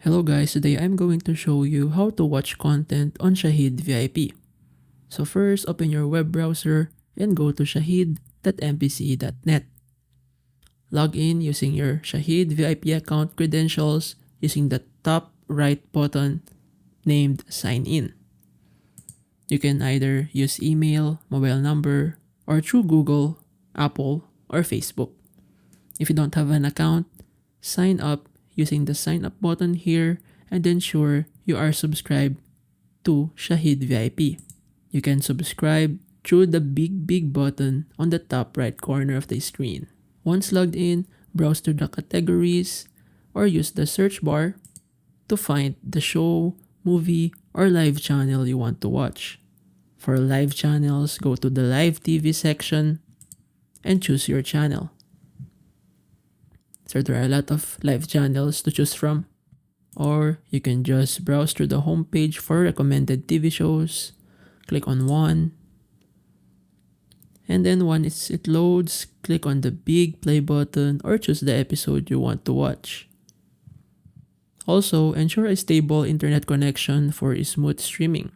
Hello guys, today I'm going to show you how to watch content on Shahid VIP. So first, open your web browser and go to shahid.mpce.net. Log in using your Shahid VIP account credentials using the top right button named Sign In. You can either use email, mobile number, or through Google, Apple, or Facebook. If you don't have an account, sign up using the sign up button here and ensure you are subscribed to Shahid VIP. You can subscribe through the big button on the top right corner of the screen. Once logged in, browse to the categories or use the search bar to find the show, movie, or live channel you want to watch. For live channels, go to the live TV section and choose your channel. So there are a lot of live channels to choose from. Or you can just browse through the homepage for recommended TV shows. Click on one. And then once it loads, click on the big play button or choose the episode you want to watch. Also, ensure a stable internet connection for smooth streaming.